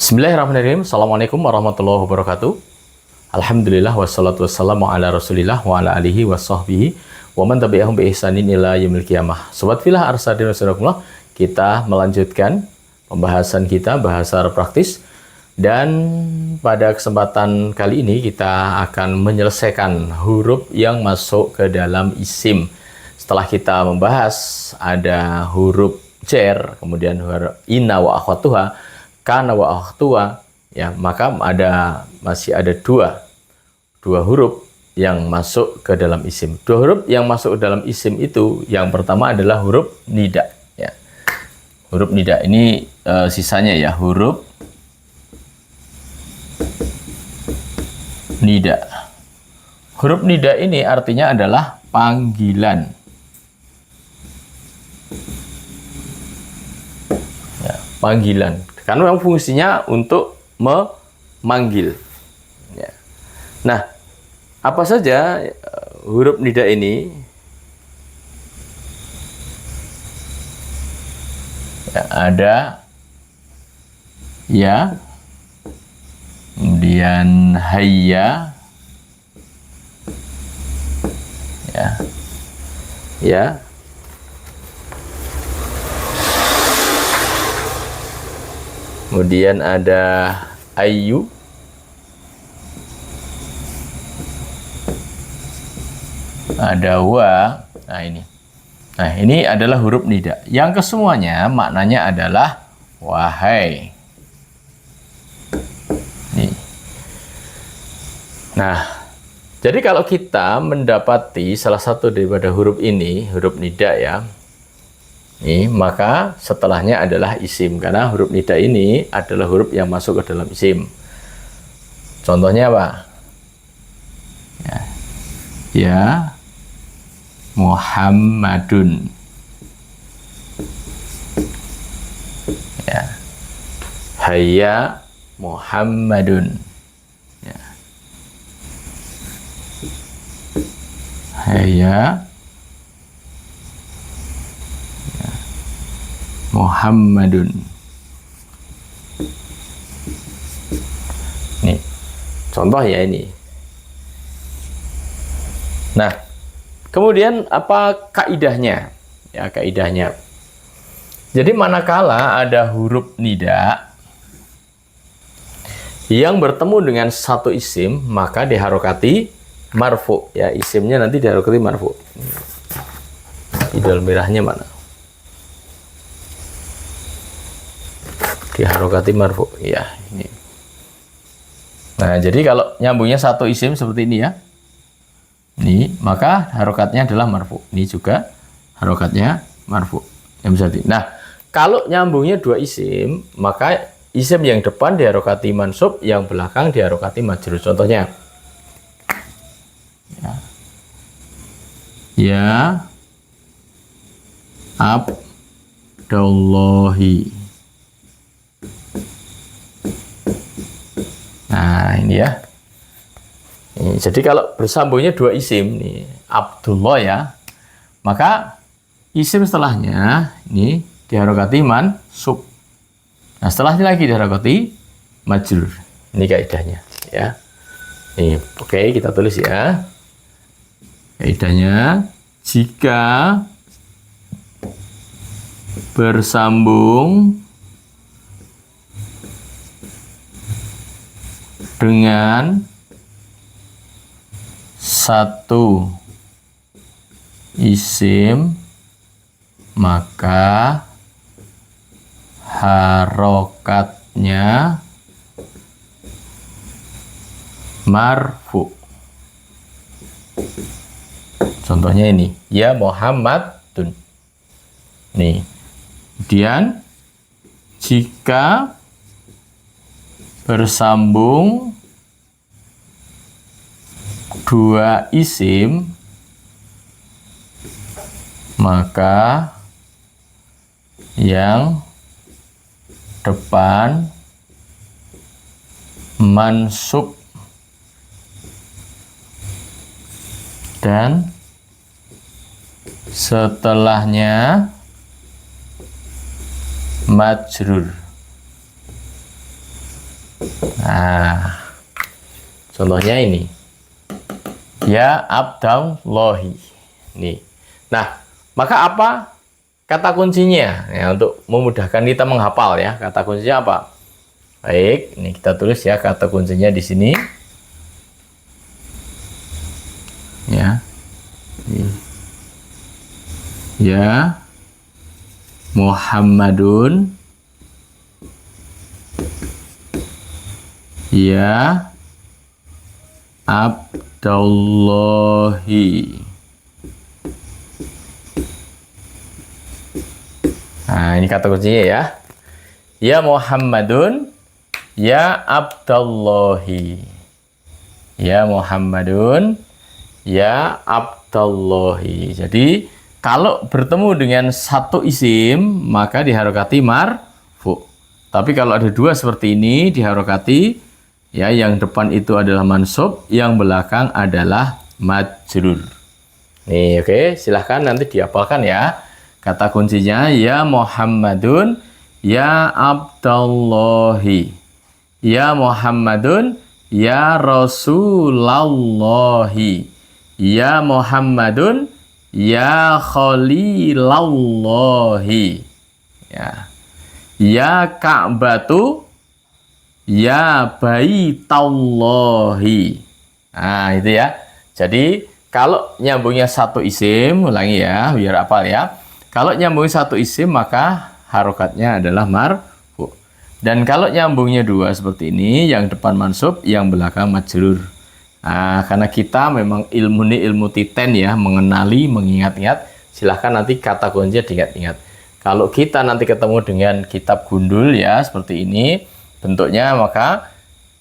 Bismillahirrahmanirrahim. Assalamualaikum warahmatullahi wabarakatuh. Alhamdulillah wassalatu wassalamu ala rasulillah wa ala alihi wa sahbihi wa man tabi'ahum bi ihsanin ila yaumil qiyamah. Sobat filah arsadin wassalamualaikum. Kita melanjutkan pembahasan kita bahasa Arab praktis, dan pada kesempatan kali ini kita akan menyelesaikan huruf yang masuk ke dalam isim. Setelah kita membahas ada huruf jar, kemudian huruf inna wa akhwatuha, kana wa akhtuha, ya, maka masih ada dua huruf yang masuk ke dalam isim. Dua huruf yang masuk ke dalam isim itu, yang pertama adalah huruf nida, ya. Huruf nida ini sisanya ya, huruf nida. Huruf nida ini artinya adalah panggilan. Ya, panggilan. Karena memang fungsinya untuk memanggil. Ya. Nah, apa saja huruf nida ini? Ya, ada ya, kemudian hayya, ya, kemudian ada ayu, ada wa. Nah, ini adalah huruf nida. Yang kesemuanya maknanya adalah wahai. Nih. Nah, jadi kalau kita mendapati salah satu daripada huruf ini, huruf nida ya, maka setelahnya adalah isim, karena huruf nida ini adalah huruf yang masuk ke dalam isim. Contohnya apa? Ya, Muhammadun. Ya. Hayya Muhammadun. Ya. Hayya Muhammadun. Nih, contoh ya ini. Nah, kemudian apa kaidahnya? Ya, kaidahnya. Jadi manakala ada huruf nida yang bertemu dengan satu isim, maka diharokati marfu. Ya, isimnya nanti diharokati marfu. Idul merahnya mana? Diharokati marfu. Ya, ini. Nah, jadi kalau nyambungnya satu isim seperti ini ya. Ini, maka harokatnya adalah marfu. Ini juga harokatnya marfu. Yang bisa Nah, kalau nyambungnya dua isim, maka isim yang depan diharokati mansub, yang belakang diharokati majrur. Contohnya, ya Abdullahi. Nah, ini ya. Jadi kalau bersambungnya dua isim, nih Abdullah ya, maka isim setelahnya ini diharokati mansub. Nah, setelahnya lagi diharokati majrur. Ini kaidahnya ya. Ini oke, kita tulis ya. Kaidahnya, jika bersambung dengan satu isim, maka harokatnya marfu. Contohnya ini, ya Muhammadun. Nih. Kemudian jika bersambung dua isim, maka yang depan mansub dan setelahnya majrur. Nah, contohnya ini. Ya Abdallahi. Nih. Nah, maka apa kata kuncinya? Ya, untuk memudahkan kita menghafal ya. Kata kuncinya apa? Baik, ini kita tulis ya kata kuncinya di sini. Ya. Ya Muhammadun, ya Abdallahi. Nah, ini kata kuncinya ya. Ya Muhammadun, ya Abdallahi. Ya Muhammadun, ya Abdallahi. Jadi kalau bertemu dengan satu isim maka diharokati marfu. Tapi kalau ada dua seperti ini diharokati ya, yang depan itu adalah mansub, yang belakang adalah majrur. Nih, oke, silahkan nanti dihafalkan ya. Kata kuncinya ya Muhammadun, ya Abdallahi. Ya Muhammadun, ya Rasulallahi. Ya Muhammadun, ya Khalilallahi. Ya Ka'batu, ya Baitallahi. Nah, itu ya. Jadi kalau nyambungnya satu isim, ulangi ya biar hafal ya. Kalau nyambungnya satu isim maka harokatnya adalah marfu. Dan kalau nyambungnya dua seperti ini, yang depan mansub, yang belakang majrur. Nah, karena kita memang ilmu ini ilmu titen ya, mengenali, mengingat-ingat, silahkan nanti kata kuncinya diingat-ingat. Kalau kita nanti ketemu dengan kitab gundul ya, seperti ini bentuknya, maka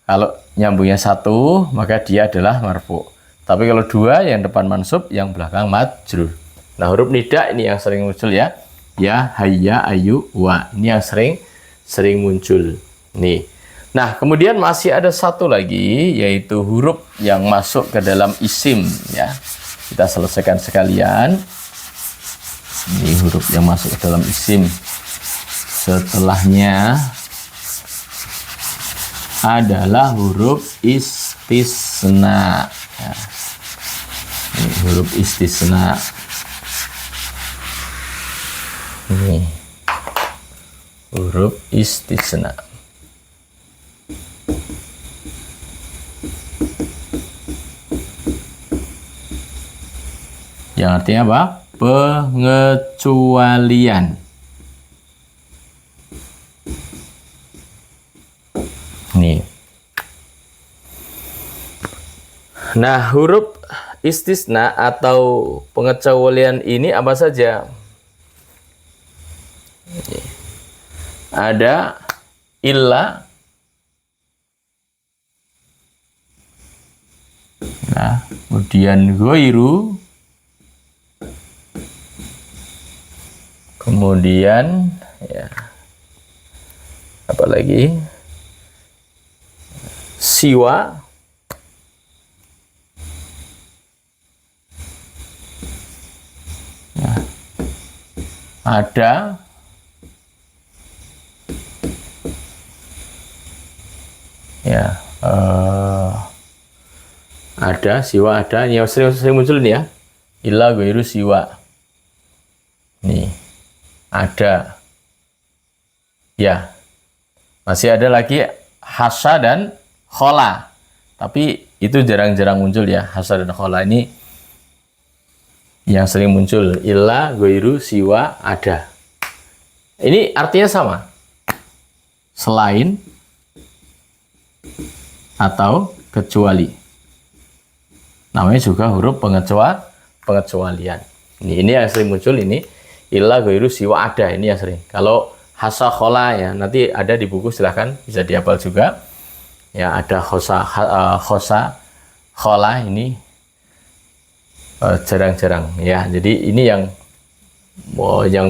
kalau nyambungnya satu, maka dia adalah marfu. Tapi kalau dua, yang depan mansub, yang belakang majrur. Nah, huruf nida ini yang sering muncul ya. Ya, hayya, ayu, wa. Ini yang sering muncul. Nih. Nah, kemudian masih ada satu lagi, yaitu huruf yang masuk ke dalam isim ya. Kita selesaikan sekalian. Ini huruf yang masuk ke dalam isim. Setelahnya adalah huruf istisna. Ya. Ini huruf istisna. Ini huruf istisna. Yang artinya apa? Pengecualian. Nih. Nah, huruf istisna atau pengecualian ini apa saja? Ada illa. Nah, kemudian ghairu. Kemudian ya, apa lagi? Siwa. Nah, ada. Ya, ada, siwa ada. Yang sering muncul ini ya. Illa ghairu siwa. Nih. Ada. Ya. Masih ada lagi hasa dan khola. Tapi itu jarang-jarang muncul ya. Hasa dan khola ini yang sering muncul. Illa, ghairu, siwa, ada. Ini artinya sama. Selain atau kecuali. Namanya juga huruf pengecualian. Ini yang sering muncul ini. Illa ghairu siwa ada, ini yang sering. Kalau hasa khola ya, nanti ada di buku, silahkan bisa dihafal juga. Ya, ada khosa khola ini jarang-jarang ya. Jadi ini yang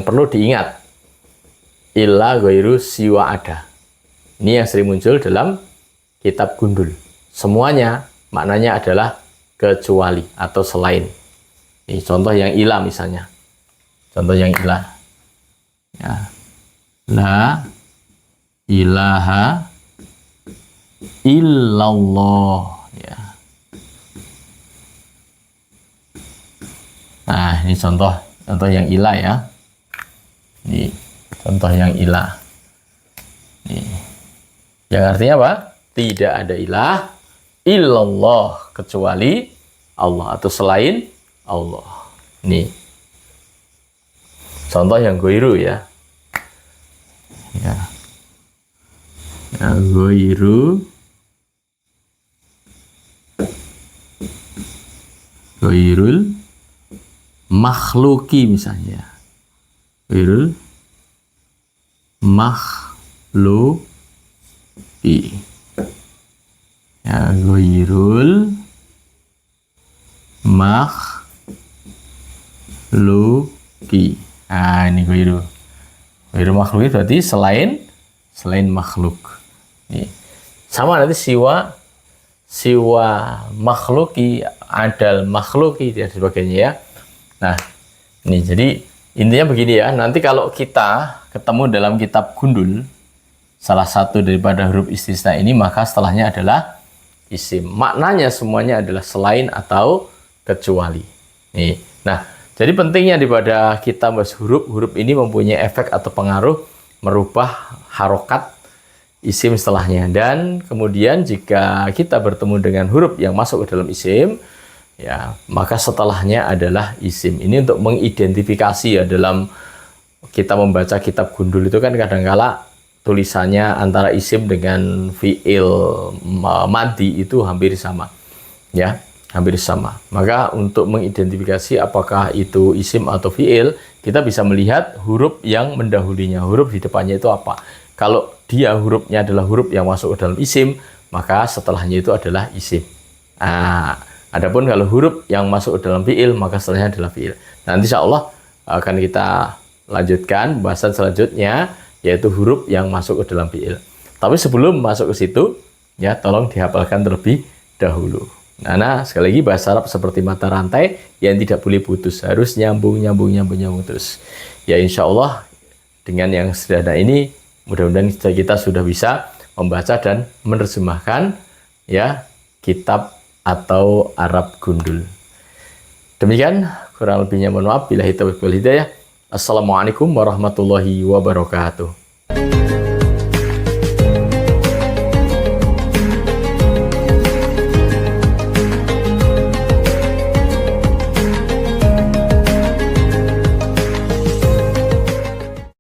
perlu diingat. Illa ghairu siwa ada. Ini yang sering muncul dalam kitab gundul. Semuanya maknanya adalah kecuali atau selain. Ini contoh yang ila misalnya. Contoh yang ilah. Ya. La ilaha illallah ya. Nah, ini contoh yang ilah ya. Ini contoh yang ilah. Ini. Yang artinya apa? Tidak ada ilah illallah kecuali Allah atau selain Allah. Ini. Contoh yang goiru ya. Ya. Ya, goiru goirul makhluki misalnya. Goirul makhluki. Ya, goirul makhluki. Nah, ini goiru. Goiru makhluki berarti selain makhluk. Ini. Sama nanti siwa makhluki, adal makhluki dan sebagainya ya. Nah, ini jadi intinya begini ya. Nanti kalau kita ketemu dalam kitab Gundul salah satu daripada huruf istisna ini, maka setelahnya adalah isim. Maknanya semuanya adalah selain atau kecuali. Nih. Nah, jadi pentingnya daripada kita bahas huruf ini mempunyai efek atau pengaruh merubah harokat isim setelahnya. Dan kemudian jika kita bertemu dengan huruf yang masuk ke dalam isim, ya, maka setelahnya adalah isim. Ini untuk mengidentifikasi ya, dalam kita membaca kitab Gundul itu kan kadangkala tulisannya antara isim dengan fiil madi itu hampir sama. Ya, hampir sama. Maka untuk mengidentifikasi apakah itu isim atau fiil, kita bisa melihat huruf yang mendahulinya, huruf di depannya itu apa. Kalau dia hurufnya adalah huruf yang masuk ke dalam isim, maka setelahnya itu adalah isim. Nah, adapun kalau huruf yang masuk ke dalam fiil, maka setelahnya adalah fiil. Nanti insya Allah akan kita lanjutkan bahasan selanjutnya, yaitu huruf yang masuk ke dalam fiil. Tapi sebelum masuk ke situ, ya tolong dihafalkan terlebih dahulu. Nah, sekali lagi bahasa Arab seperti mata rantai yang tidak boleh putus, harus nyambung terus. Ya insya Allah dengan yang sederhana ini, mudah-mudahan kita sudah bisa membaca dan menerjemahkan ya kitab atau Arab Gundul. Demikian, kurang lebihnya mohon maaf. Billahi taufiq wal hidayah. Assalamualaikum warahmatullahi wabarakatuh.